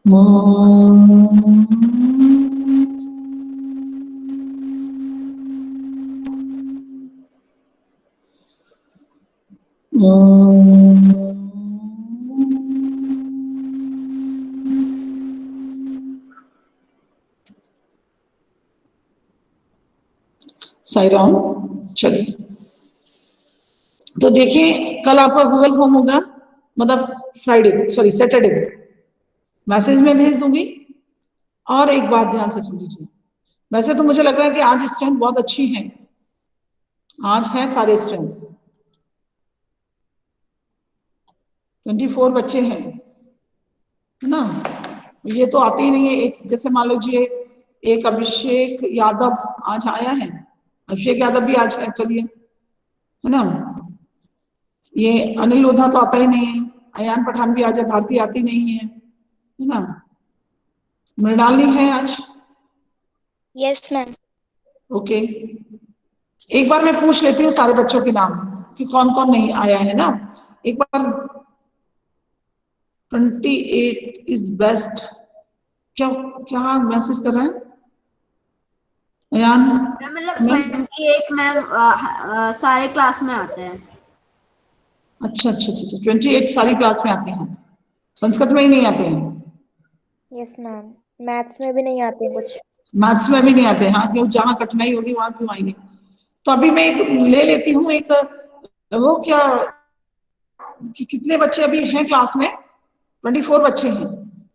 साई राम। चलिए, तो देखिए कल आपका गूगल फॉर्म होगा, मतलब फ्राइडे, सॉरी सैटरडे, मैसेज में भेज दूंगी। और एक बात ध्यान से सुन लीजिए, वैसे तो मुझे लग रहा है कि आज स्ट्रेंथ बहुत अच्छी है, आज है सारे स्ट्रेंथ, 24 बच्चे हैं, है ना। ये तो आते ही नहीं है, एक जैसे मान लीजिए एक अभिषेक यादव आज आया है, अभिषेक यादव भी आज है, चलिए, है ना। ये अनिल लोधा तो आता ही नहीं है, अयान पठान भी आज है, भारती आती नहीं है ना। मृणाली है आज। Yes ma'am. ओके, एक बार मैं पूछ लेती हूँ सारे बच्चों के नाम कि कौन कौन नहीं आया है ना। एक बार 28 इज बेस्ट, क्या क्या मैसेज कर रहे हैं अयान? मतलब 28 मैम सारे क्लास में आते हैं। अच्छा अच्छा अच्छा, 28 सारी क्लास में आते हैं, संस्कृत में ही नहीं आते हैं। यस मैम, मैथ्स में भी नहीं आते कुछ। मैथ्स में भी नहीं आते, हाँ, क्यों, जहाँ कठिनाई होगी वहां क्यों आएंगे। तो अभी मैं एक ले लेती हूँ, एक वो क्या कि कितने बच्चे अभी हैं क्लास में, 24 बच्चे हैं।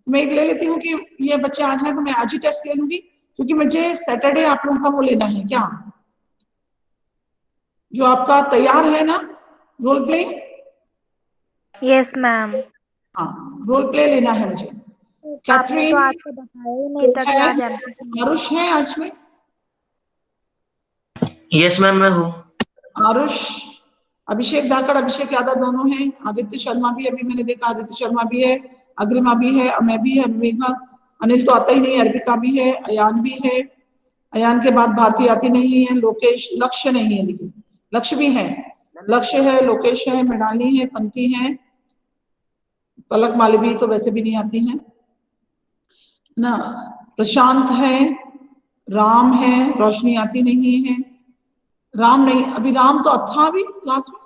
मैं एक ले लेती हूँ कि ये बच्चे आज हैं, तो मैं आज ही टेस्ट ले लूंगी, क्योंकि मुझे सैटरडे आप लोगों का वो लेना है, क्या जो आपका तैयार है ना, रोल प्ले। Yes ma'am. हाँ, रोल प्ले लेना है मुझे। आपने तो कैथरीन आज तो बताया ही नहीं था कि है, आज एमसीक्यू। आरुष है आज में। यस मैम, मैं हूँ। आरुष, अभिषेक धाकड़, अभिषेक यादव दोनों हैं, आदित्य शर्मा भी अभी मैंने देखा, आदित्य शर्मा भी है, अग्रिमा भी है, अमय भी है, अनुमेघा, अनिल तो आता ही नहीं, अर्पिता भी है, अयान भी है, अयान के बाद भारती आती नहीं है, लोकेश, लक्ष्य नहीं है, लेकिन लक्ष्य भी है, लक्ष्य है, लोकेश है, मृणाली है, पंक्ति है, पलक मालवी तो वैसे भी नहीं आती है ना, प्रशांत है, राम है, रोशनी आती नहीं है, राम नहीं, अभी राम तो था अभी क्लास में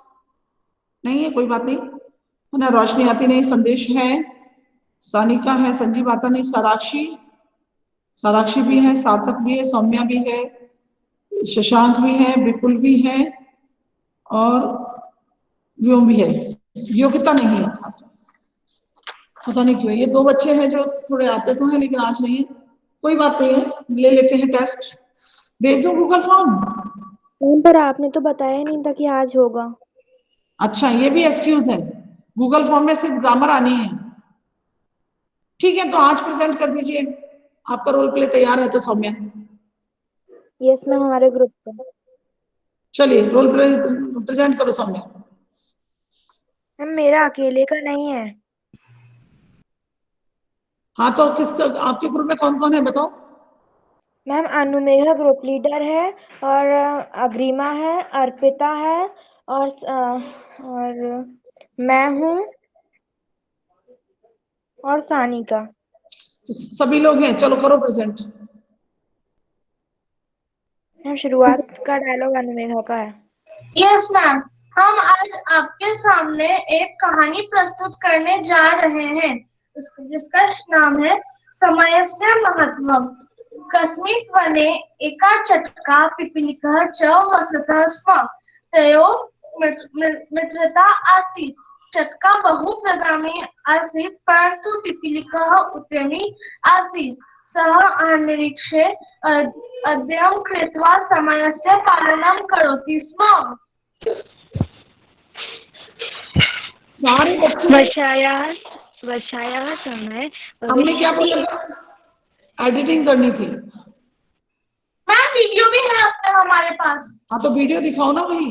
नहीं है, कोई बात नहीं, है ना। रोशनी आती नहीं, संदेश है, सानिका है, संजीव आता नहीं, साराक्षी, साराक्षी भी है, सार्थक भी है, सौम्या भी है, शशांक भी है, विपुल भी है, और व्योम भी है, योग्यता नहीं है क्लास में, पता नहीं क्यों। ये दो बच्चे हैं जो थोड़े आते तो हैं लेकिन आज नहीं है, कोई बात नहीं है, ले लेते हैं टेस्ट। भेज दो गूगल फॉर्म। पर आपने तो बताया नहीं था कि आज होगा। अच्छा, ये भी एक्सक्यूज है, गूगल फॉर्म में सिर्फ ग्रामर आनी है। ठीक है, तो आज प्रेजेंट कर दीजिए, आपका रोल प्ले तैयार है तो सौम्या। यस मैम, हमारे ग्रुप पे। चलिए रोल प्ले प्रेजेंट करो सौम्या। मैम मेरा अकेले का नहीं है। हाँ, तो किसका, आपके ग्रुप में कौन कौन है बताओ। मैम अनुमेघा ग्रुप लीडर है, और अग्रिमा है, अर्पिता है, और मैं हूँ, और सानिका। तो सभी लोग हैं, चलो करो प्रेजेंट। मैम शुरुआत का डायलॉग अनुमेघा का है। यस मैम, हम आज आपके सामने एक कहानी प्रस्तुत करने जा रहे हैं जिसका नाम है समयस्य महत्वम। कस्मित् वने एका चटका पिपीलिकः च वसतः स्म। तयोः मित्रता आसीत्। चटका बहु प्रगामी आसीत्, परन्तु पिपीलिकः उद्यमी आसीत्। सः अनिरीक्षे अध्ययनं कृत्वा समयस्य पालनं करोति स्म। सारे बच्चे, वर्षायाः समय हमने क्या बोला था, एडिटिंग करनी थी। मैम वीडियो भी है अपने हमारे पास। हाँ, तो वीडियो दिखाओ ना वही।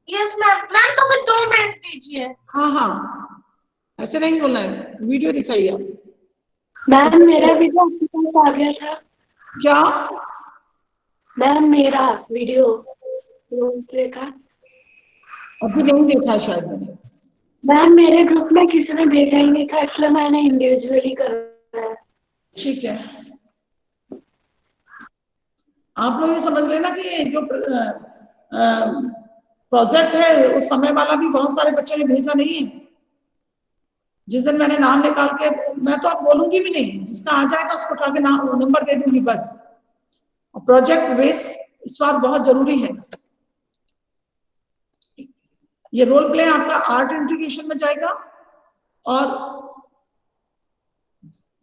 यस मैम, मैम तो फिर 2 मिनट दीजिए। हाँ हाँ, ऐसे नहीं बोलना है, वीडियो दिखाइए आप। मैम मेरा वीडियो आपके पास आ गया था। क्या? मैम मेरा वीडियो रोल प्ले का अभी नहीं देखा है शायद मैंने। मैम मेरे ग्रुप में किसी ने भेजा ही नहीं था, इसलिए मैंने इंडिविजुअली कराया ठीक है, आप लोग ये समझ लेना कि जो प्रोजेक्ट है उस समय वाला भी बहुत सारे बच्चों ने भेजा नहीं है। जिस दिन मैंने नाम निकाल के, मैं तो अब बोलूंगी भी नहीं, जिसका आ जाएगा उसको उठा के नाम नंबर दे दूंगी बस। प्रोजेक्ट बेस इस बार बहुत जरूरी है। ये रोल प्ले आपका आर्ट इंटीग्रेशन में जाएगा और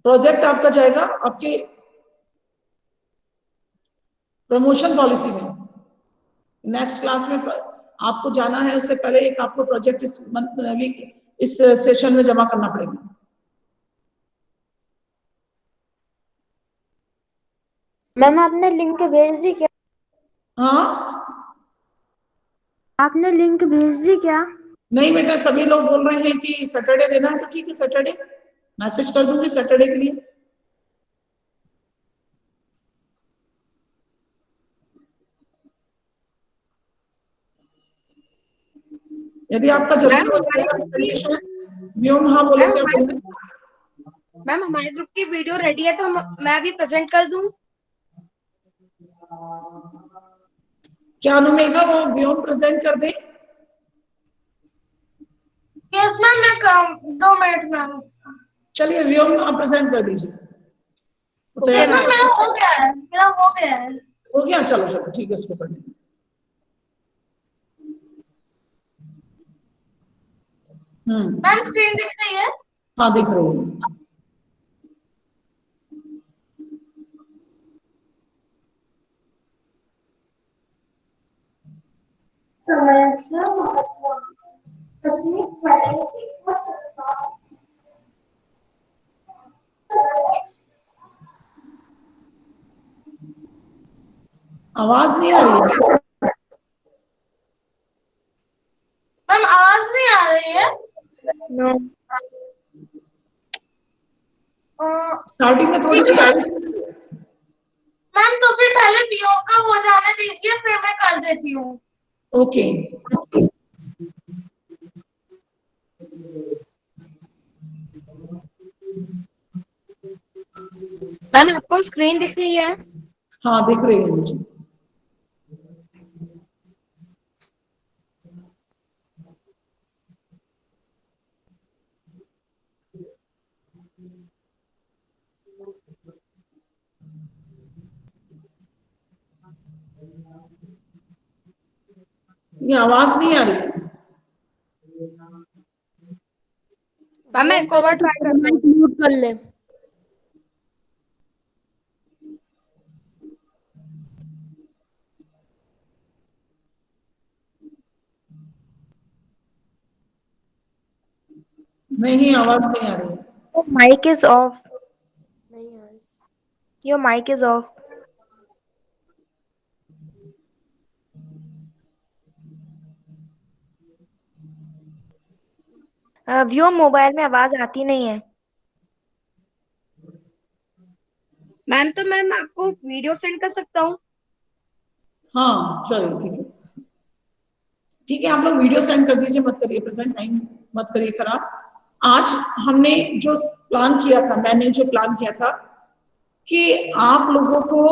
प्रोजेक्ट आपका जाएगा आपके प्रमोशन पॉलिसी में। नेक्स्ट क्लास में आपको जाना है, उससे पहले एक आपको प्रोजेक्ट इस वीक इस सेशन में जमा करना पड़ेगा। मैम आपने लिंक भेज दी क्या? हाँ, आपने लिंक भेज दी क्या? नहीं बेटा, सभी लोग बोल रहे हैं कि सैटरडे देना है, तो ठीक है, सैटरडे मैसेज कर दूंगी सैटरडे के लिए। यदि आपका जल्दी हो जाएगा प्रेजेंटेशन। व्योम, हाँ बोलो, क्या बोल रहे हैं? मैम हमारे ग्रुप की वीडियो रेडी है, तो मैं भी प्रेजेंट कर दूं? क्या अनुमेघा वो व्योम प्रेजेंट कर दे? यस मैम, मैं 2 मिनट मैम। चलिए व्योम आप प्रेजेंट कर दीजिए। तो यस तैयार मैम, मेरा हो गया है, मेरा हो गया है। हो गया, चलो चलो ठीक है, उसको पढ़ने। मैम स्क्रीन दिख रही है? हाँ दिख रही है। आवाज नहीं आ रही है। मैम आवाज नहीं आ रही है? नो। स्टार्टिंग में थोड़ी सी आई। मैम तो फिर पहले पीओ का हो जाने दीजिए, फिर मैं कर देती हूँ। ओके, मैम आपको स्क्रीन दिख रही है? हाँ दिख रही है मुझे। ये आवाज नहीं आ रही है। मैम मैं एक और बार ट्राई करता हूँ। म्यूट कर ले। नहीं, आवाज नहीं आ रही है। Your mic is off. नहीं आ रही। Your mic is off. View mobile में आवाज आती नहीं है। मैम तो मैम आपको वीडियो सेंड कर सकता हूँ? हाँ चलिए ठीक है, ठीक है, आप लोग वीडियो सेंड कर दीजिए, मत करिए प्रेजेंट, टाइम मत करिए खराब। आज हमने जो प्लान किया था, मैंने जो प्लान किया था कि आप लोगों को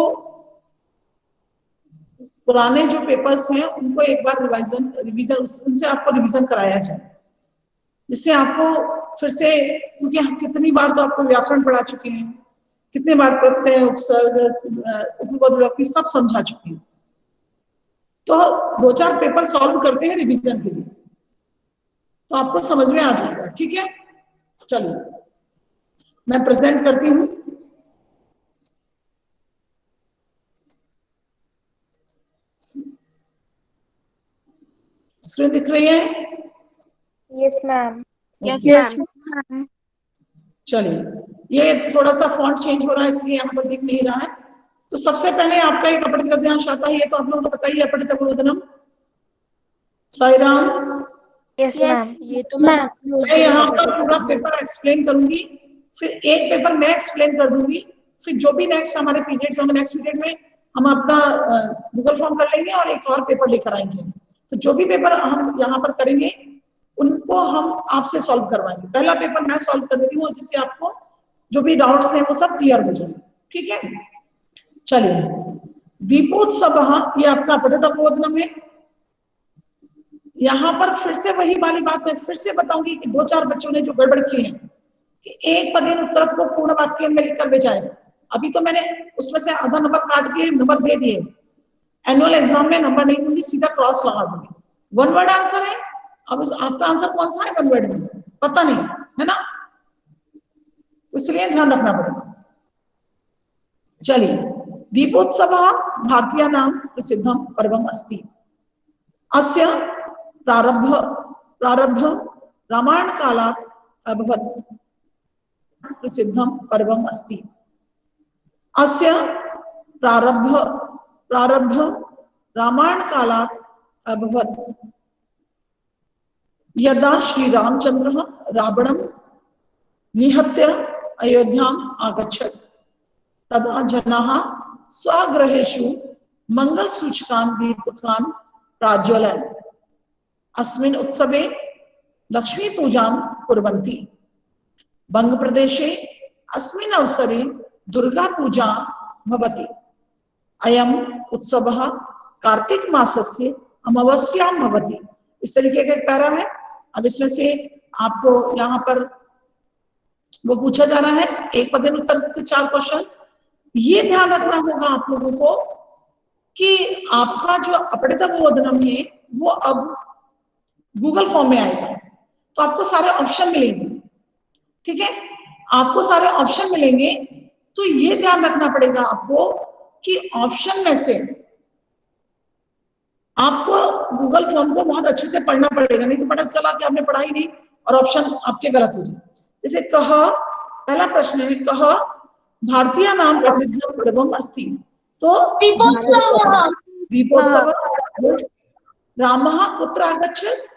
पुराने जो पेपर्स हैं उनको एक बार रिवीजन उनसे आपको रिवीजन कराया जाए, जिससे आपको फिर से, क्योंकि हम कितनी बार तो आपको व्याकरण पढ़ा चुके हैं, कितने बार प्रत्यय, उपसर्ग, उपपद, विभक्ति सब समझा चुके हैं। तो 2-4 पेपर सॉल्व करते हैं रिवीजन के लिए, तो आपको समझ में आ जाएगा। ठीक है, चलिए मैं प्रेजेंट करती हूँ। स्क्रीन दिख रही है? Yes, ma'am. Yes Yes, ma'am. ma'am. चलिए, ये थोड़ा सा फॉन्ट चेंज हो रहा है इसलिए यहाँ पर दिख नहीं रहा है। तो सबसे पहले आपका एक अपठित गद्यांश आता है, ये तो आप लोगों को पता ही है, अपठित अभिवदनम। Sai Ram, Yes, ma'am. ये तो मैम मैं यहाँ पर पूरा पेपर एक्सप्लेन करूंगी, फिर एक पेपर मैं एक्सप्लेन कर दूंगी, फिर जो भी नेक्स्ट हमारे पीरियड होंगे, नेक्स्ट पीरियड में हम अपना गूगल फॉर्म कर लेंगे और एक और पेपर लेकर आएंगे। तो जो भी पेपर हम यहाँ पर करेंगे उनको हम आपसे सॉल्व करवाएंगे। पहला पेपर मैं सॉल्व कर देती हूँ, जिससे आपको जो भी डाउट्स हैं वो सब क्लियर हो जाए। ठीक है, चलिए दीपोत्सव, ये आपका अपठितबोधनम है। यहाँ पर फिर से वही वाली बात मैं फिर से बताऊंगी कि 2-4 बच्चों ने जो गड़बड़ की है कि एक पदेन उत्तरत को पूर्ण वाक्य में लिखकर भेजा है। अभी तो मैंने उसमें से आधा नंबर काट के नंबर दे दिए, एनुअल एग्जाम में नंबर नहीं दूंगी, सीधा क्रॉस लगा दूंगी। 1 वर्ड आंसर है। अब आपका आंसर कौन सा है 1 वर्ड में पता नहीं है ना, तो इसलिए ध्यान रखना पड़ेगा। चलिए दीपोत्सव भारतीय नाम प्रसिद्धम पर्वम अस्ति। अस्य प्रारब्ध रामायण कालात् अभवत् प्रसिद्धम पर्वम अस्ति। अस्य प्रारब्ध रामायण कालात् अभवत् यदा श्री रामचंद्रः रावणं निहत्य अयोध्याम् आगच्छत् तदा जनाः स्वगृहेषु मंगलसूचकान् दीपकान् प्राज्वलयन् अस्मिन् उत्सवे लक्ष्मी पूजां कुर्वन्ति। बंग प्रदेशे अस्मिन् अवसरे दुर्गा पूजा भवति। अयम् उत्सवः कार्तिक मासस्य अमावस्यां भवति। इस तरीके का पैरा है। अब इसमें से आपको यहाँ पर वो पूछा जा रहा है, एक पदेन उत्तर के 4 क्वेश्चंस। ये ध्यान रखना होगा आप लोगों को कि आपका जो अपठितबोधनम है वो अब गूगल फॉर्म में आएगा, तो आपको सारे ऑप्शन मिलेंगे। ठीक है, आपको सारे ऑप्शन मिलेंगे, तो ये ध्यान रखना पड़ेगा आपको कि ऑप्शन में से आपको गूगल फॉर्म को बहुत अच्छे से पढ़ना पड़ेगा, नहीं तो पता चला कि आपने पढ़ा ही नहीं और ऑप्शन आपके गलत हो जाए। जैसे कह, पहला प्रश्न है कह भारतीय नाम प्रसिद्ध पर्वम अस्ति, तो दीपोत्सव। रामः कुत्र आगच्छत्?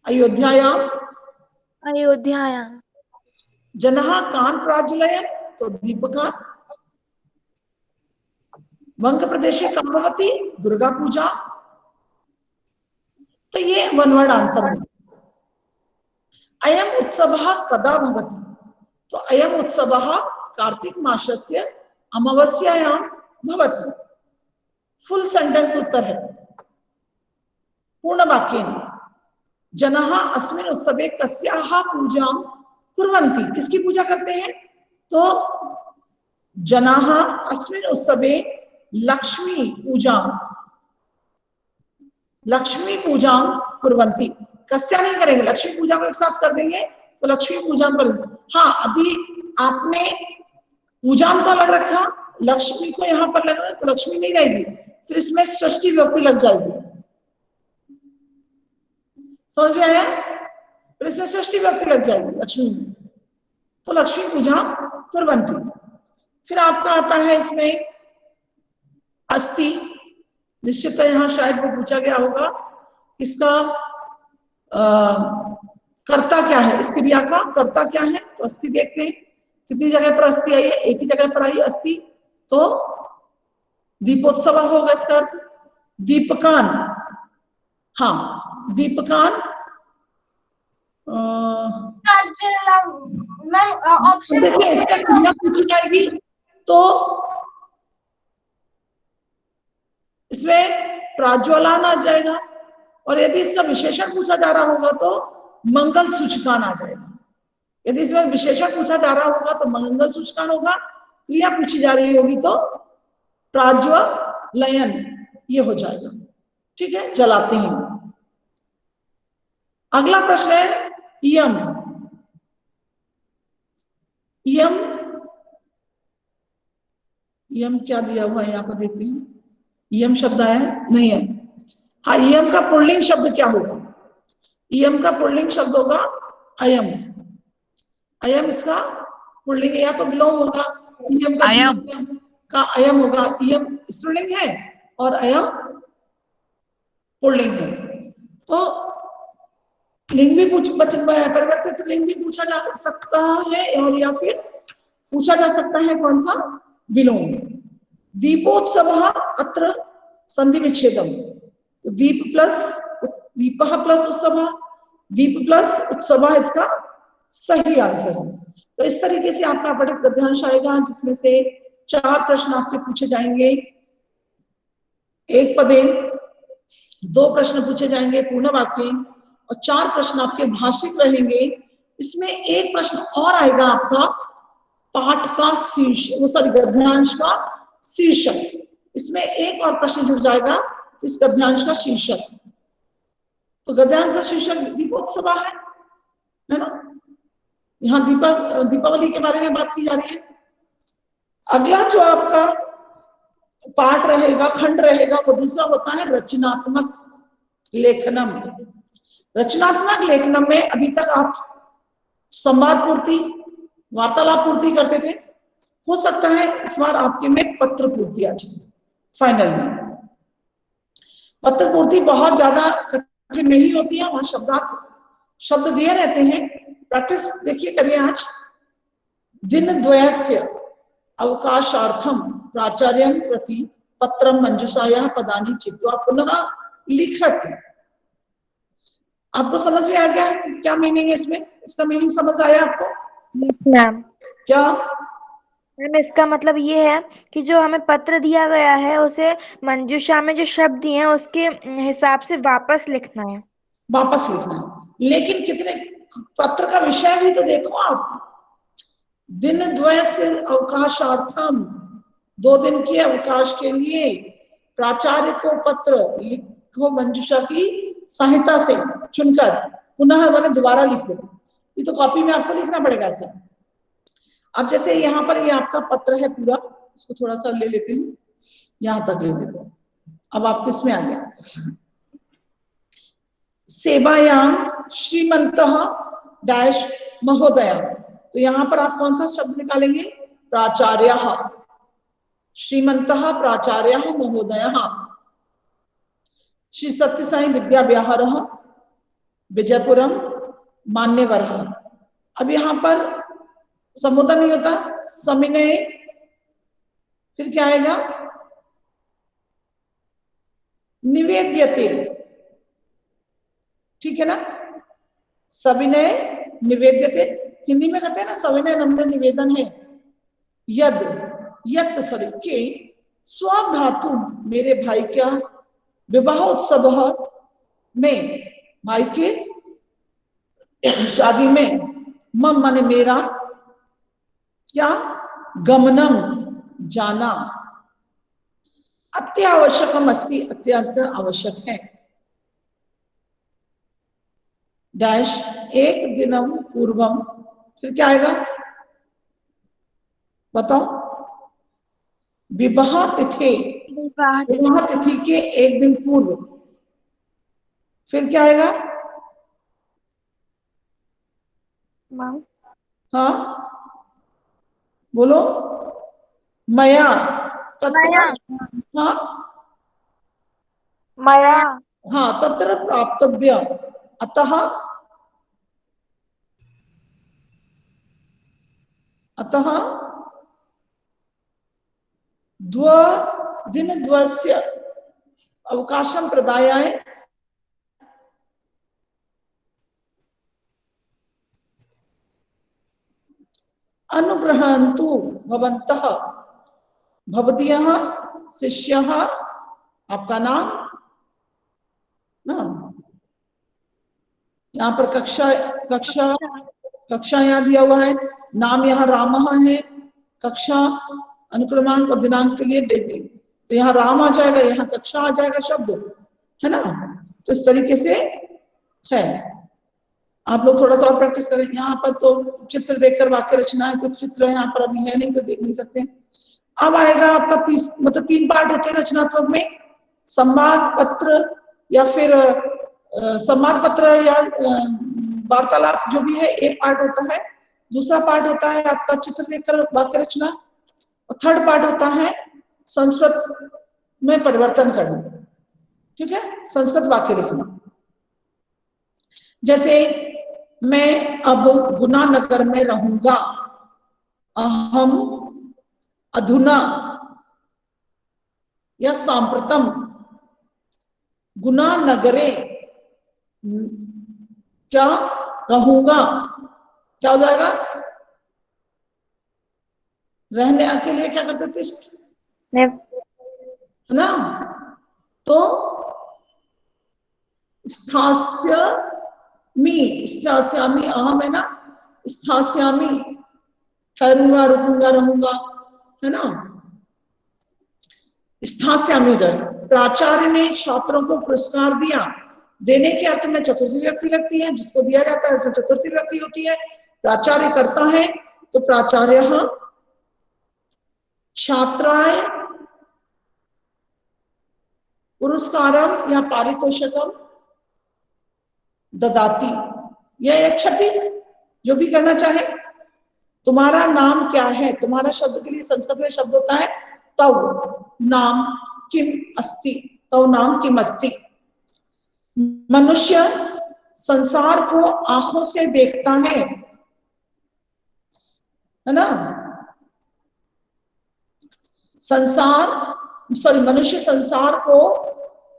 अयोध्यायाम्। जनः कान् प्राज्वलयन्? तो दीपकान्। वंग प्रदेशे का भवति? दुर्गा पूजा। तो ये 1 वर्ड आंसर है। अयम् उत्सवः कदा भवति? तो अयम् उत्सवः कार्तिक मासस्य अमावस्यायां भवति। फुल सेंटेंस उत्तर है पूर्ण वाक्येन। जनाः अस्मिन् उत्सवे कस्याः पूजां कुर्वन्ति? किसकी पूजा करते हैं? तो जनाः अस्मिन् उत्सवे लक्ष्मी पूजां कुर्वन्ति। कस्या नहीं करेंगे, लक्ष्मी पूजा को एक साथ कर देंगे तो लक्ष्मी पूजा करेंगे। हाँ, अभी आपने पूजा को अलग रखा, लक्ष्मी को यहाँ पर लग रहा है तो लक्ष्मी नहीं रहेगी, फिर इसमें षष्ठी विभक्ति लग जाएगी। समझ में आया? फिर इसमें षष्ठी विभक्ति लग जाएगी लक्ष्मी में, तो लक्ष्मी पूजा कुर्वन्ति। फिर आपका आता है इसमें अस्ति। निश्चित यहाँ शायद वो पूछा गया होगा इसका कर्ता क्या है, इस क्रिया का कर्ता क्या है। तो अस्ति देखते हैं कितनी जगह पर अस्ति आई है, एक ही जगह पर आई अस्ति, तो दीपोत्सव होगा इसका अर्थ। दीपकान, हाँ दीपकान। ऑप्शन देखिए इसका क्रिया पूछी जाएगी तो इसमें प्राज्वलान आ जाएगा, और यदि इसका विशेषण पूछा जा रहा होगा तो मंगल सूचकान आ जाएगा। यदि इसमें विशेषण पूछा जा रहा होगा तो मंगल सूचकान होगा, क्रिया पूछी जा रही होगी तो प्राज्वलयन ये हो जाएगा। ठीक है, जलाते हैं। अगला प्रश्न है इयम। इयम, इयम क्या दिया हुआ है यहाँ पर देखते हैं। इयम शब्द आया है? नहीं है। हाँ, इयम का पुल्लिंग शब्द क्या होगा? इयम का पुल्लिंग शब्द होगा अयम। अयम इसका पुल्लिंग या तो बिलोंग होगा, इयम का अयम होगा। इयम स्त्रीलिंग है और अयम पुल्लिंग है, तो लिंग भी परिवर्तित लिंग भी पूछा जा सकता है, और या फिर पूछा जा सकता है कौन सा? बिलोंग। दीपोत्सव अत्र संधि विच्छेदम, तो दीप प्लस उत्सव, दीप प्लस उत्सव इसका सही आंसर है। तो इस तरीके से आपका पठित गद्यांश आएगा, जिसमें से 4 प्रश्न आपके पूछे जाएंगे एक पदेन, 2 प्रश्न पूछे जाएंगे पूर्ण वाक्य और 4 प्रश्न आपके भाषिक रहेंगे। इसमें एक प्रश्न और आएगा आपका पाठ का शीर्षक, सॉरी गद्यांश का शीर्षक। इसमें एक और प्रश्न जुड़ जाएगा इस गद्यांश का शीर्षक। तो गद्यांश का शीर्षक दीपोत्सव है ना। यहाँ दीपावली के बारे में बात की जा रही है। अगला जो आपका पाठ रहेगा, खंड रहेगा, वो दूसरा होता है रचनात्मक लेखनम। रचनात्मक लेखनम में अभी तक आप संवाद पूर्ति, वार्तालाप पूर्ति करते थे। हो सकता है इस बार आपके में पत्र पूर्ति आ जाए। फाइनल में पत्र पूर्ति बहुत ज्यादा कठिन नहीं होती है, वहां शब्दार्थ शब्द दिए रहते हैं। प्रैक्टिस देखिए करिए आज। दिन द्वयस्य अवकाशार्थम प्राचार्यं प्रति पत्रम मंजुषाया पदानि चित्वा पुनः लिखत। आपको समझ में आ गया क्या मीनिंग है इसमें? इसका मीनिंग समझ आया आपको? मैम क्या मैम इसका मतलब ये है कि जो हमें पत्र दिया गया है उसे मंजूषा में जो शब्द दिए हैं उसके हिसाब से वापस लिखना है। वापस लिखना है, लेकिन कितने पत्र का विषय भी तो देखो आप। दिन द्वय से अवकाशार्थम, 2 दिन के अवकाश के लिए प्राचार्य को पत्र लिखो मंजूषा की सहायता से चुनकर, पुनः मैंने दोबारा लिखो। ये तो कॉपी में आपको लिखना पड़ेगा ऐसे। अब जैसे यहाँ पर ये आपका पत्र है पूरा, इसको थोड़ा सा ले लेते हैं, यहां तक ले लेते हैं। अब आप किसमें आ गया? सेवायाम श्रीमंतः डैश महोदय। तो यहां पर आप कौन सा शब्द निकालेंगे? प्राचार्यः। श्रीमंतः प्राचार्यः महोदयः। श्री सत्य साई विद्याविहारः विजयपुरम मान्यवरः। अब यहां पर संबोधन नहीं होता, सविनय, फिर क्या आएगा? निवेद्यते, ठीक है ना। सविनय निवेद्यते, हिंदी में करते हैं ना सविनय नम्र निवेदन है। यद यत सॉरी के स्वधातु, मेरे भाई का विवाह उत्सव में, भाई के शादी में, मम माने मेरा, क्या? गमनम जाना, अत्यावश्यकम अस्ति, अत्यंत आवश्यक है। डैश एक दिनम पूर्वम, फिर क्या आएगा बताओ? विवाह तिथि, विवाह तिथि के एक दिन पूर्व, फिर क्या आएगा? हाँ बोलो। मया तत्र, हाँ मया, हाँ तत्र प्राप्तव्य, अतः दिन द्वस्य अवकाशम प्रदायाय अनुग्रहन्तु भवन्तः भवदीयः शिष्यः, आपका नाम, यहाँ पर कक्षा यहाँ दिया हुआ है, नाम यहाँ रामः है, कक्षा अनुक्रमांक और दिनांक के लिए डेट, तो यहाँ राम आ जाएगा, यहाँ कक्षा आ जाएगा शब्द, है ना। तो इस तरीके से है। आप लोग थोड़ा सा और प्रैक्टिस करें। यहाँ पर तो चित्र देखकर वाक्य रचना है, तो चित्र यहाँ पर अभी है नहीं तो देख नहीं सकते। अब आएगा आपका 3 पार्ट होते हैं रचनात्मक में। संवाद पत्र या फिर संवाद पत्र या वार्तालाप जो भी है, एक पार्ट होता है। दूसरा पार्ट होता है आपका चित्र देखकर वाक्य रचना, और थर्ड पार्ट होता है संस्कृत में परिवर्तन करना, ठीक है, संस्कृत वाक्य लिखना। जैसे मैं अब गुना नगर में रहूंगा, अहम अधुना या सांप्रतम गुना नगरे क्या रहूंगा, क्या हो जाएगा? रहने के लिए क्या करते? तिष्ठ, मैं है ना? तो स्थास्यामी अहम है ना, स्थास्यामी ठहरूंगा, रुकूंगा, रहूंगा, है ना? स्थास्यामी उधर प्राचार्य ने छात्रों को पुरस्कार दिया। देने के अर्थ में चतुर्थी व्यक्ति लगती है, जिसको दिया जाता है उसमें चतुर्थी व्यक्ति होती है। प्राचार्य करता है तो प्राचार्य छात्राय पुरस्कारम या पारितोषिकम ददाती, यह क्षति जो भी करना चाहे। तुम्हारा नाम क्या है? तुम्हारा शब्द के लिए संस्कृत में शब्द होता है तव नाम किम अस्ति, तव नाम किम अस्ति। मनुष्य संसार को आंखों से देखता है ना? मनुष्य संसार को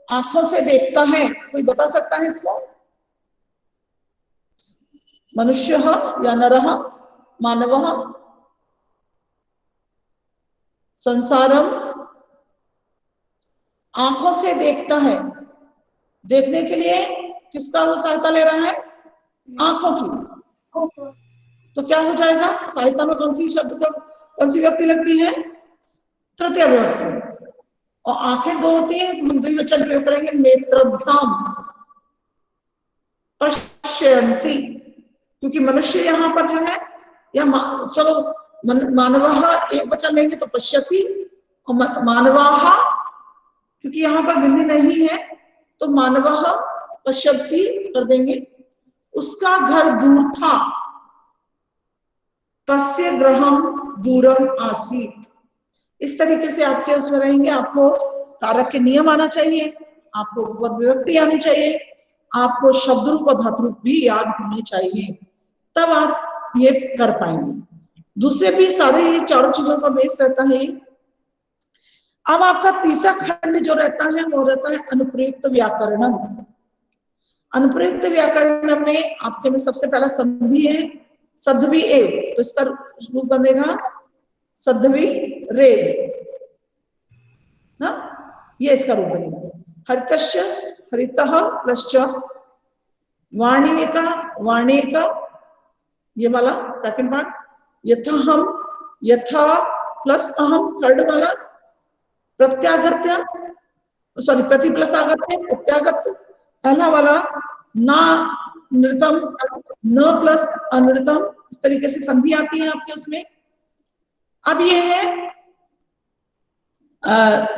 आंखों से देखता है। कोई बता सकता है इसको? मनुष्य या नरः मानवः संसारम आंखों से देखता है। देखने के लिए किसका वो सहायता ले रहा है? आंखों की। तो क्या हो जाएगा? सहायता में कौन सी व्यक्ति लगती है? तृतीय विभक्ति। और आंखें दो होती है, हम द्विवचन प्रयोग करेंगे, नेत्रभ्याम पश्यन्ति, क्योंकि मनुष्य यहाँ पर जो है, या चलो मानवः एक वचन लेंगे तो पश्यति, और मानवाः क्योंकि यहाँ पर बिंदी नहीं है तो मानवः पश्यति कर देंगे। उसका घर दूर था, तस्य गृहम दूरम आसीत। इस तरीके से आपके उसमें रहेंगे। आपको कारक के नियम आना चाहिए, आपको उपपद विभक्ति आनी चाहिए, आपको शब्द रूप और धातु रूप भी याद होने चाहिए, तब आप ये कर पाएंगे। दूसरे भी सारे ये चारों चीजों का बेस रहता है। अब आपका तीसरा खंड जो रहता है वो रहता है अनुप्रयुक्त व्याकरणम। अनुप्रयुक्त व्याकरण में आपके में सबसे पहला संधि है सद्धवी एव, तो इसका रूप बनेगा सद्धवी रे ना, ये इसका रूप बनेगा। हरितश्च हरितः प्लस वाणिका वाणिका, ये वाला सेकंड पार्ट। यथाहम यथा प्लस अहम थर्ड वाला। प्रत्यागत्य सॉरी प्रति प्लस आगत्य प्रत्यागत पहला वाला। ना नृतम न प्लस अनृतम, इस तरीके से संधि आती है आपके उसमें। अब ये है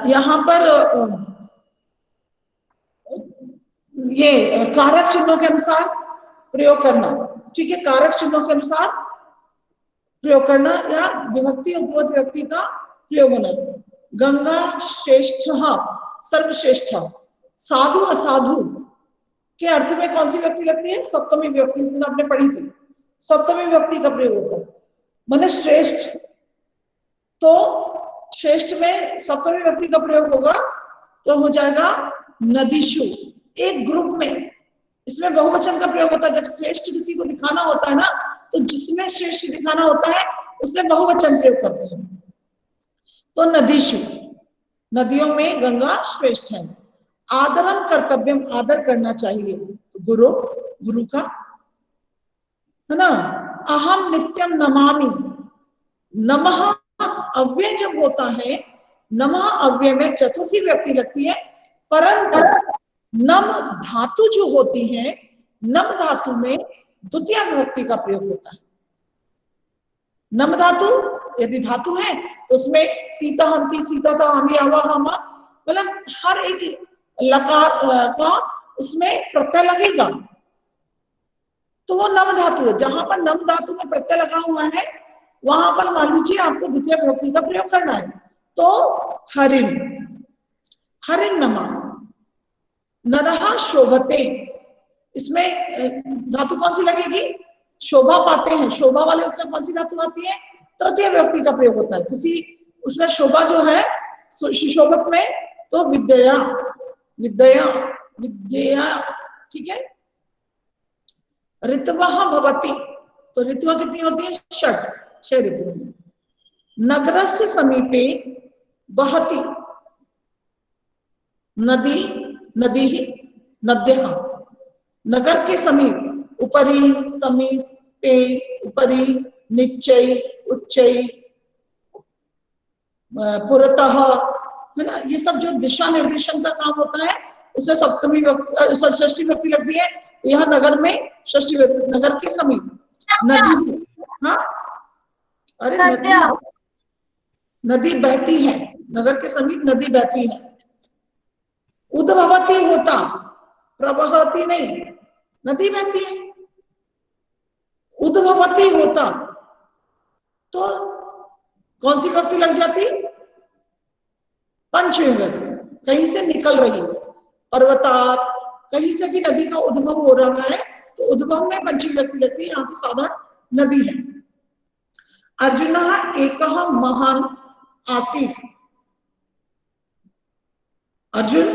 यहाँ पर ये कारक चिन्हों के अनुसार प्रयोग करना, ठीक है? कारक चिन्हों के अनुसार प्रयोग करना या विभक्ति उपपद विभक्ति का प्रयोग होना। गंगा श्रेष्ठ सर्वश्रेष्ठ। साधु असाधु के अर्थ में कौन सी व्यक्ति लगती है? सप्तमी व्यक्ति, इस दिन आपने पढ़ी थी, सप्तमी व्यक्ति का प्रयोग होता है। माने श्रेष्ठ, तो श्रेष्ठ में सप्तमी व्यक्ति का प्रयोग होगा तो हो जाएगा नदीशु। एक ग्रुप में इसमें बहुवचन का प्रयोग होता है। जब श्रेष्ठ किसी को दिखाना होता है ना, तो जिसमें श्रेष्ठ दिखाना होता है उसमें बहुवचन प्रयोग करते हैं। तो नदीशु, नदियों में गंगा श्रेष्ठ है। आदरम कर्तव्यम, आदर करना चाहिए। गुरु, गुरु का, है ना? अहम नित्यम नमामि, नमः अव्यय जब होता है, नमः अव्यय में चतुर्थी व्यक्ति लगती है, परंतु नम धातु जो होती है, नम धातु में द्वितीय विभक्ति का प्रयोग होता है। नम धातु यदि धातु है तो उसमें तीता हंती सीता था हमी आवा हमा, मतलब हर एक लकार का उसमें प्रत्यय लगेगा, तो वो नम धातु है। जहां पर नम धातु में प्रत्यय लगा हुआ है वहां पर मान लीजिए आपको द्वितीय विभक्ति का प्रयोग करना है। तो हरिम, हरिम नमा। नरहा शोभते, इसमें धातु कौन सी लगेगी? शोभा पाते हैं, शोभा वाले उसमें कौन सी धातु आती है? तृतीय व्यक्ति का प्रयोग होता है। किसी उसमें शोभा जो है सुशोभत में, तो विद्या विद्या विद्या, ठीक है? ऋतवः भवति, तो ऋतुआ कितनी होती है? 6 ऋतु। नगरस्य समीपे वहति नदी नदी नद्यः नगर के समीप उपरि समीपे उपरि निश्चय उच्चय पुरतः है ना, ये सब जो दिशा निर्देशन का काम होता है उसमें सप्तमी षष्ठी विभक्ति लगती है। तो यहाँ नगर में षष्ठी विभक्ति, नगर के समीप नदी, हाँ अरे नदी बहती है, नगर के समीप नदी बहती है। उद्भवती होता, प्रवहती नहीं, नदी बहती है। उद्भवती होता तो कौन सी विभक्ति लग जाती? पंचमी विभक्ति, कहीं से निकल रही है। पर्वतात, कहीं से भी नदी का उद्भव हो रहा है तो उद्भव में पंचमी विभक्ति लगती है। यहाँ तो साधारण नदी है। अर्जुनः एकः महान आसीत्, अर्जुन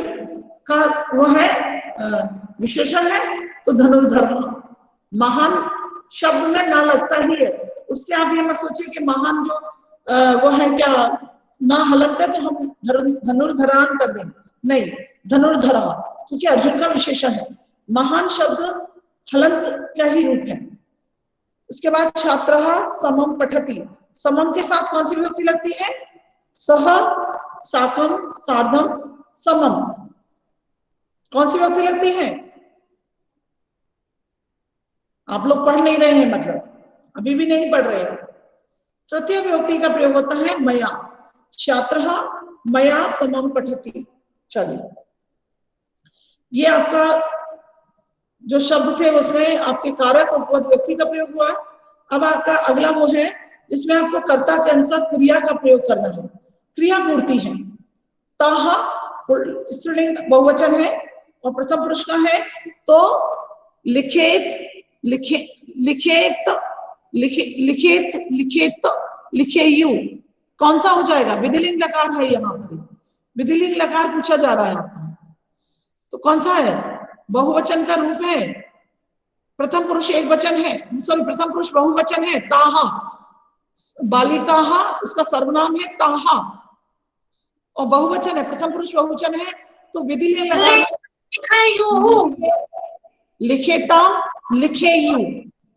का वो है विशेषण है तो धनुर्धर। महान शब्द में ना लगता ही है, उससे आप ये मत सोचिए कि महान जो वो है क्या ना हलंत है तो हम धनुर्धरान कर देंगे, नहीं, धनुर्धरा, क्योंकि अर्जुन का विशेषण है। महान शब्द हलंत का ही रूप है। उसके बाद छात्रः समम पठति, समम के साथ कौन सी विभक्ति लगती है? सह, साकम, सार्धम, समम, कौन सी विभक्ति लगती है? आप लोग पढ़ नहीं रहे हैं, मतलब अभी भी नहीं पढ़ रहे हैं। तृतीय विभक्ति का प्रयोग होता है मया, छात्रः मया समम पठति। चलिए, ये आपका जो शब्द थे उसमें आपके कारक उपपद व्यक्ति का प्रयोग हुआ। अब आपका अगला वो है जिसमें आपको कर्ता के अनुसार क्रिया का प्रयोग करना है। क्रिया पूर्ति है। ताहा स्त्रीलिंग बहुवचन है और प्रथम पुरुष का है तो लिखेत, लिखेत, लिखेत, लिखेत, लिखेयु, कौन सा हो जाएगा? विधिलिंग लकार है। यहाँ पर विधिलिंग लकार पूछा जा रहा है आपका, तो कौन सा है? बहुवचन का रूप है। प्रथम पुरुष एक वचन है, सॉरी प्रथम पुरुष बहुवचन है। ताहा, बालिकाहा उसका सर्वनाम है ताहा और बहुवचन है, प्रथम पुरुष बहुवचन है तो विधिलिंग लकार लिखेता, लिखेयु,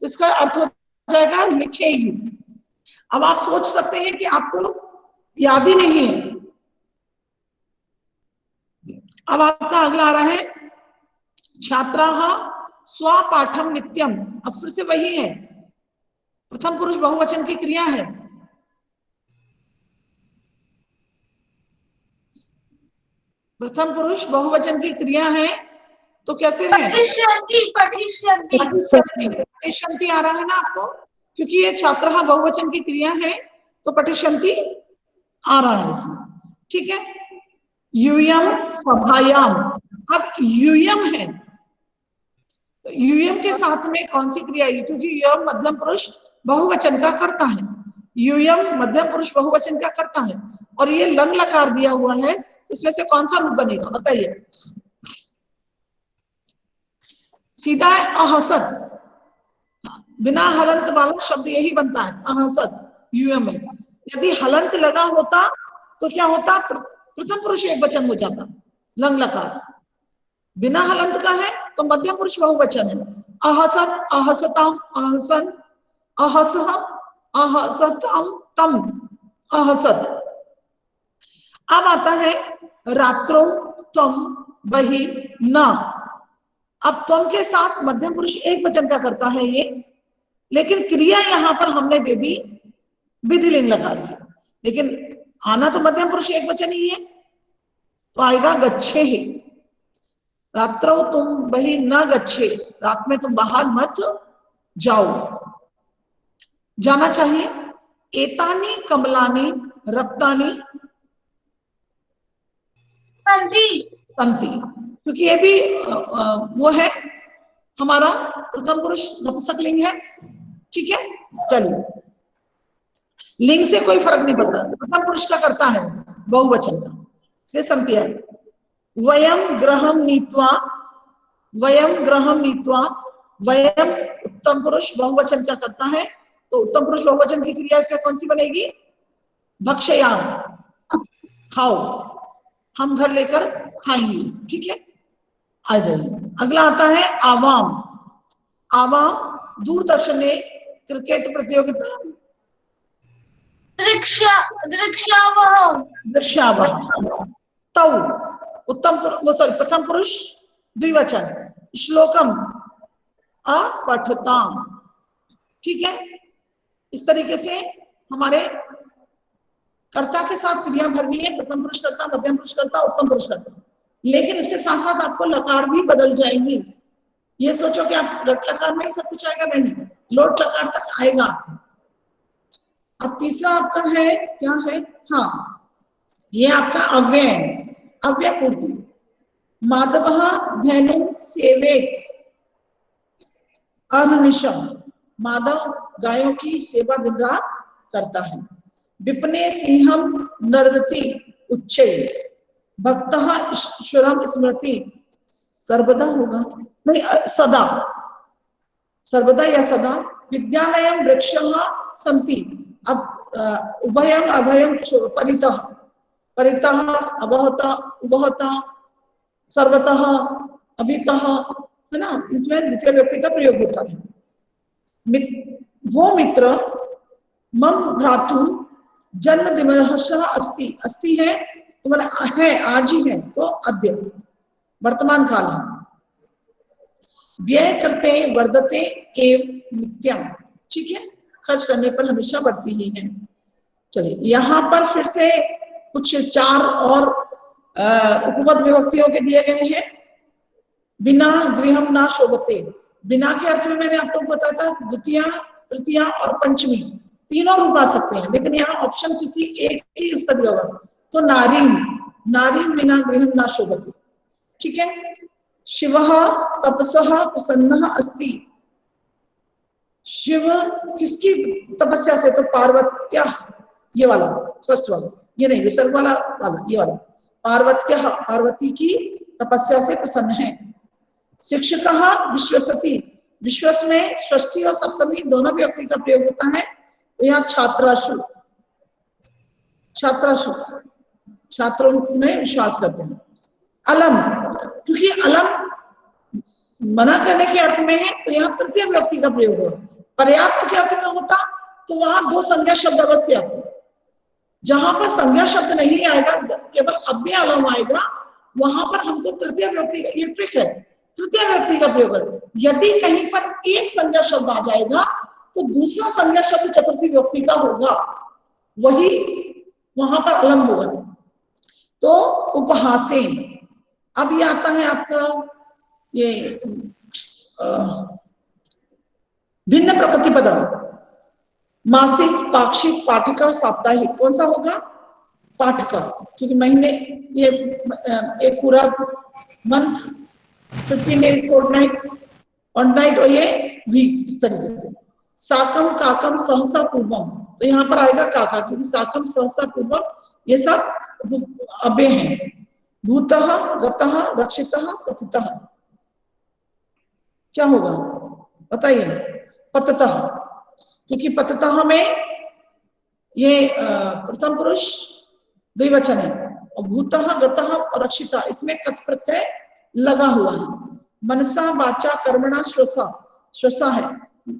तो इसका अर्थ हो जाएगा लिखेयु। अब आप सोच सकते हैं कि आपको याद ही नहीं है। अब आपका अगला आ रहा है छात्राः स्वपाठम नित्यम। अब फिर से वही है, प्रथम पुरुष बहुवचन की क्रिया है। प्रथम पुरुष बहुवचन की क्रिया है तो कैसे है? पठिष्यन्ति आ रहा है ना आपको, क्योंकि ये छात्रः बहुवचन की क्रिया है तो पठिष्यन्ति आ रहा है इसमें, ठीक है। यूयम सभायाम, अब यूयम है तो यूयम के साथ में कौन सी क्रिया है? क्योंकि यूयम मध्यम पुरुष बहुवचन का कर्ता है, यूयम मध्यम पुरुष बहुवचन का कर्ता है और ये लंग लकार दिया हुआ है, इसमें से कौन सा रूप बनेगा बताइए? सीधा है अहसत, बिना हलंत वाला शब्द यही बनता है अहसत यूयम में। यदि हलंत लगा होता तो क्या होता? प्रथम पुरुष एक वचन हो जाता, लंग लकार। बिना हलंत का है तो मध्यम पुरुष बहुवचन है। अहसत, अहसताम, अहसन, अहसह, अहसतम, तम, अहसत। अब आता है रात्रो त्वम बहि न। अब त्वम के साथ मध्यम पुरुष एक वचन का करता है ये, लेकिन क्रिया यहां पर हमने दे दी विधिलिंग लगा दी, लेकिन आना तो मध्यम पुरुष एक वचन ही है तो आएगा गच्छे ही। रात्रो तुम बहि न गच्छे, रात में तुम बाहर मत जाओ, जाना चाहिए। एतानी कमलानी रक्तानी संति, संति, क्योंकि ये भी वो है हमारा प्रथम पुरुष नपुंसक लिंग है, ठीक है। चलिए, लिंग से कोई फर्क नहीं पड़ता, प्रथम पुरुष का करता है बहुवचन का, से संति आई। वयम ग्रहम नीत्वा, वयम ग्रहम नीत्वा, वयम उत्तम पुरुष बहुवचन का करता है तो उत्तम पुरुष बहुवचन की क्रिया इसमें कौन सी बनेगी? भक्षयाम खाओ, हम घर लेकर खाएंगे, ठीक है, आ जाइए। अगला आता है आवाम। आवाम दूरदर्शन में क्रिकेट प्रतियोगिता, दृश्यावह। तौ प्रथम पुरुष द्विवचन, श्लोकम अपठताम, ठीक है। इस तरीके से हमारे कर्ता के साथ क्रिया भरनी है, प्रथम पुरुष कर्ता, मध्यम पुरुष कर्ता, उत्तम पुरुष कर्ता, लेकिन इसके साथ साथ आपको लकार भी बदल जाएंगी। ये सोचो कि आप लट लकार में ही सब कुछ आएगा, नहीं, लोट लकार तक आएगा आपका। अब तीसरा आपका है, क्या है, हाँ, ये आपका अव्यय, अव्यय पूर्ति। माधवः धैनुं सेवेत अहर्निशम्, माधव गायों की सेवा दिन रात करता है। विपने सिंहम नर्दति उच्चै, भक्तः ईश्वरम स्मृति, सर्वदा होगा, नहीं सदा, सर्वदा या सदा। विद्यालयम वृक्षः सन्ति, अब उभयम अभयम परितः, परितः अवहतः उभहतः सर्वतः अभितः, है ना, इसमें द्वितीय व्यक्ति का प्रयोग होता है। वो मित्र मम भ्रातु जन्मदिवसः अस्ति, अस्ति है तो मतलब है, आज ही है तो अद्य, वर्तमान काल है। व्यय करते वर्धते एव नित्यम, ठीक है, खर्च करने पर हमेशा बढ़ती ही है। चलिए यहाँ पर फिर से कुछ चार और उपपद विभक्तियों के दिए गए हैं। बिना गृहम ना शोभते, बिना के अर्थ में मैंने आप लोग बताया था द्वितीया, तृतीया और पंचमी तीनों रूप आ सकते हैं, लेकिन यहाँ ऑप्शन किसी एक ही उसका दिया हुआ, तो नारीम, नारीम बिना गृहम ना शोभते, ठीक है। शिवः तपसः प्रसन्नः अस्ति, शिव किसकी तपस्या से, तो पार्वत्या, ये वाला फर्स्ट वाला, ये नहीं विसर्ग वाला, ये वाला पार्वत्या, पार्वती की तपस्या से प्रसन्न है। शिक्षकः विश्वसति, विश्वस में षष्ठी और सप्तमी दोनों व्यक्ति का प्रयोग होता है, तो यहाँ छात्राशु, छात्राशु छात्रों में विश्वास करते हैं। अलम, क्योंकि अलम मना करने के अर्थ में है तो यहाँ तृतीय व्यक्ति का प्रयोग होगा। पर्याप्त के अर्थ में होता तो वहां दो संज्ञा शब्द अवश्य आते, जहां पर संज्ञा शब्द नहीं आएगा, केवल अव्यय अलम आएगा, वहां पर हमको तृतीय व्यक्ति का, ये ट्रिक है, तृतीय व्यक्ति का प्रयोग है। यदि कहीं पर एक संज्ञा शब्द आ जाएगा तो दूसरा संज्ञा शब्द चतुर्थी व्यक्ति का होगा, वही वहां पर अलम होगा। तो उपहासेन, अब ये आता है आपका ये भिन्न प्रकृति पदम, मासिक, पाक्षिक, पाठिका, साप्ताहिक, कौन सा होगा, पाठिका, क्योंकि महीने ये एक पूरा मंथ 15 डेज फोर्टनाइट और नाइट, और ये वीक, इस तरीके से। साकम काकम सहसा पूर्वम, तो यहाँ पर आएगा काका, क्योंकि साकम सहसा पूर्वम ये सब अव्यय हैं। भूतः गतः रक्षितः पतितः, क्या होगा बताइए, पततः, क्योंकि पततः में ये प्रथम पुरुष द्विवचन है, और भूतः गतः और रक्षिता इसमें कथ प्रत्यय लगा हुआ है। मनसा वाचा कर्मणा श्वसा, श्वसा है,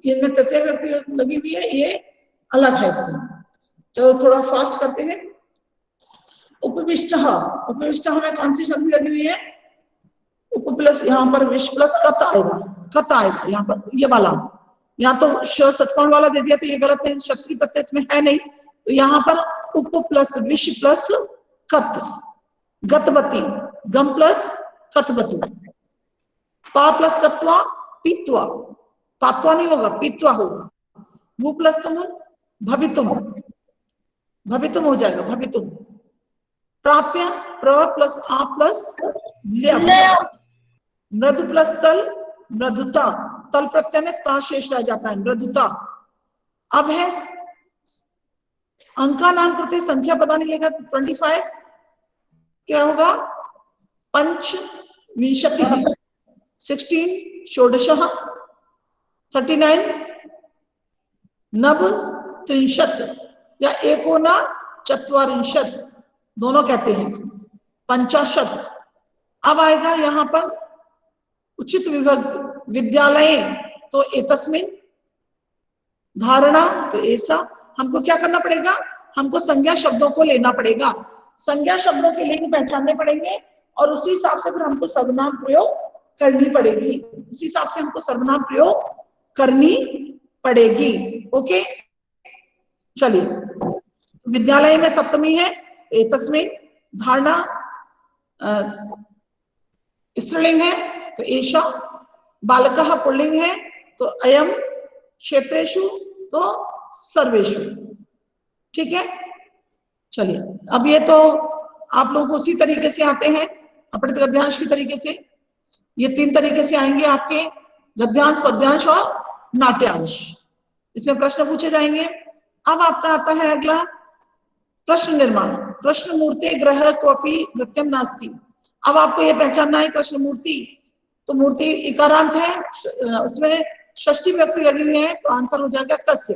इनमें तृतीय व्यक्ति लगी हुई है, ये अलग है इससे। चलो थोड़ा फास्ट करते हैं। उपविष्टः, उपविष्टः में कौन सी संधि लगी हुई है, उप प्लस, यहाँ पर विश प्लस कत आएगा, कत आएगा यहाँ पर, ये वाला, यहाँ तो षटकोण वाला दे दिया तो ये गलत है, क्षत्रिय प्रत्यय इसमें है नहीं, तो यहाँ पर उप प्लस विश प्लस कत, गतवती, गम प्लस कतवतु, पा प्लस कत्वा पीत्वा, पात्वा नहीं होगा, पीत्वा होगा। वो प्लस तुम भवितुम, भवितुम हो जाएगा, भवितुम। प्राप्य, प्र प्लस आ प्लस ल्यम, मृदु प्लस तल, मृदुता, तल प्रत्यय में ता शेष रह जाता है, मृदुता। अब है अंका नाम प्रति संख्या पता नहीं लेगा, 25 क्या होगा, पंच विंशति, 16 षोडशः, 39 नव त्रिंशत्, या एकोना चत्वारिंशत् दोनों कहते हैं इसको, पंचाशत्। अब आएगा यहाँ पर उचित विभक्त, विद्यालय तो एतस्मिन्, धारणा तो ऐसा। हमको क्या करना पड़ेगा, हमको संज्ञा शब्दों को लेना पड़ेगा, संज्ञा शब्दों के लिंग पहचानने पड़ेंगे और उसी हिसाब से फिर हमको सर्वनाम प्रयोग करनी पड़ेगी, उसी हिसाब से हमको सर्वनाम प्रयोग करनी पड़ेगी। ओके, चलिए, विद्यालय में सप्तमी है एतस्मिन्, धारणा स्त्रीलिंग है तो एषा, बालकः पुल्लिंग है तो अयम, क्षेत्रेषु तो सर्वेषु। ठीक है, चलिए अब ये तो आप लोग उसी तरीके से आते हैं अपने गद्यांश की तरीके से, ये 3 तरीके से आएंगे आपके गद्यांश, पद्यांश और नाट्यांश, इसमें प्रश्न पूछे जाएंगे। अब आपका आता है अगला प्रश्न निर्माण, प्रश्न मूर्ति ग्रह कोपी नृत्यम नास्ति। अब आपको ये पहचानना है कृष्ण मूर्ति, तो मूर्ति इकारांत है, उसमें षष्ठी व्यक्ति लगी हुई है तो आंसर हो जाएगा कस्य।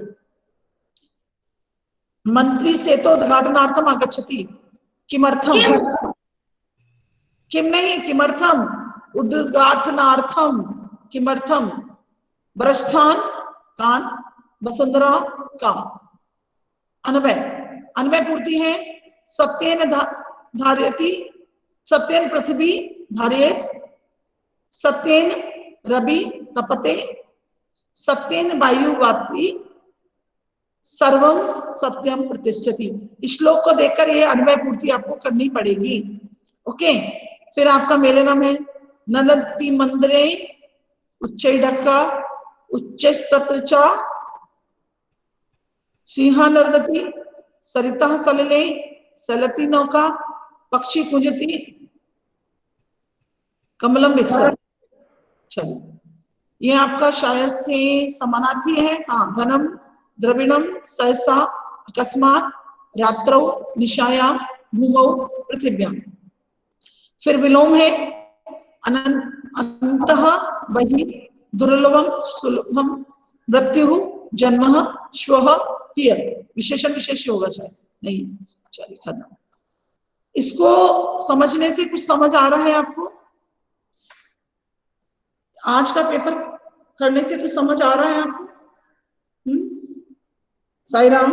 मंत्री से तो उद्घाटनार्थम आगच्छति, किमर्थम, किम नहीं किमर्थम, उद्घाटनार्थम, किमर्थम, बरष्ठान कान, वसुंधरा का। अन्वय, अन्वय पूर्ति है, सत्येन धारयति, सत्येन पृथ्वी धारयेत, सत्येन रवि तपते, सत्येन वायु वाति, सर्वम सत्यम प्रतिष्ठति। इस श्लोक को देखकर ये अन्वय पूर्ति आपको करनी पड़ेगी। ओके, फिर आपका मेलनम है, नदति मंदिरे उच्चैढक्का उच्चैस्तत्र च, सिंह नर्दति, सरिता सलिले सलति नौका, पक्षी कुंजति, कमलम विकसत। चलिए, ये आपका शायद से समानार्थी है। हाँ, धनम द्रविणम सहसा अकस्मात रात्रौ निशायाम भूमौ पृथिव्याम। फिर विलोम है, अनंतः वही दुर्लभम सुलभम मृत्यु जन्म श्वः हिय। विशेषण विशेष होगा शायद, नहीं, चलिए खत्म। इसको समझने से कुछ समझ आ रहा है आपको, आज का पेपर करने से कुछ समझ आ रहा है आपको? साई राम।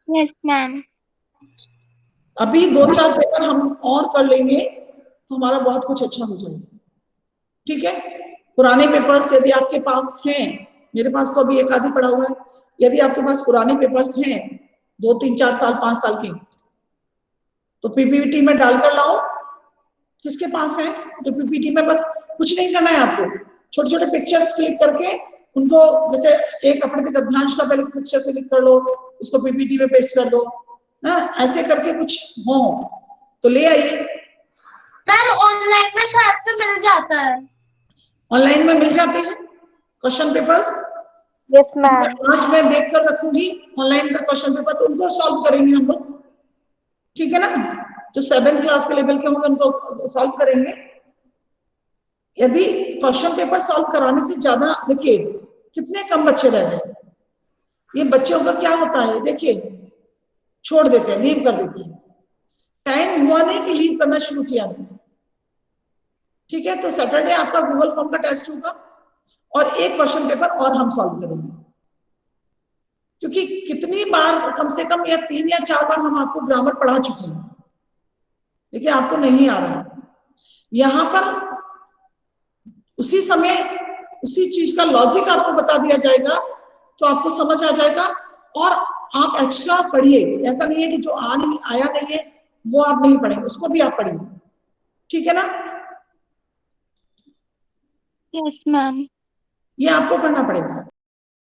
Yes ma'am. अभी 2-4 पेपर हम और कर लेंगे तो हमारा बहुत कुछ अच्छा हो जाएगा। ठीक है, पुराने पेपर्स यदि आपके पास हैं, मेरे पास तो अभी एक आधी पड़ा हुआ है, यदि आपके पास पुराने पेपर्स हैं 2, 3, 4 साल 5 साल के, तो पीपीटी में डालकर लाओ। किसके पास है? तो पीपीटी में बस कुछ नहीं करना है आपको, छोटे छोटे पिक्चर्स क्लिक करके उनको, जैसे एक अपने गद्यांश का पहले पिक्चर क्लिक कर लो, उसको पीपीटी में पेस्ट कर दो, ऐसे करके कुछ हो तो ले आइए। मैम ऑनलाइन में शायद से मिल जाता है, ऑनलाइन में मिल जाते हैं क्वेश्चन पेपर्स। Yes ma'am. आज मैं देख कर रखूंगी ऑनलाइन का क्वेश्चन पेपर, तो उनको सॉल्व करेंगे हम लोग। ठीक है ना, जो 7th क्लास के लेवल के होंगे उनको सॉल्व करेंगे। यदि क्वेश्चन पेपर सॉल्व कराने से ज्यादा, देखिए कितने कम बच्चे रह गए, ये बच्चों का क्या होता है, देखिए छोड़ देते हैं, लीव कर देते हैं, टाइम हुआ नहीं कि लीव करना शुरू किया नहीं। ठीक है, तो सैटरडे आपका गूगल फॉर्म का टेस्ट होगा और एक क्वेश्चन पेपर और हम सॉल्व करेंगे, क्योंकि कितनी बार, कम से कम या 3 या 4 बार हम आपको ग्रामर पढ़ा चुके हैं, लेकिन आपको नहीं आ रहा। यहां पर उसी समय उसी चीज का लॉजिक आपको बता दिया जाएगा तो आपको समझ आ जाएगा, और आप एक्स्ट्रा पढ़िए। ऐसा नहीं है कि जो आया नहीं है वो आप नहीं पढ़ेंगे, उसको भी आप पढ़िए। ठीक है ना? Yes ma'am. ये आपको पढ़ना पड़ेगा।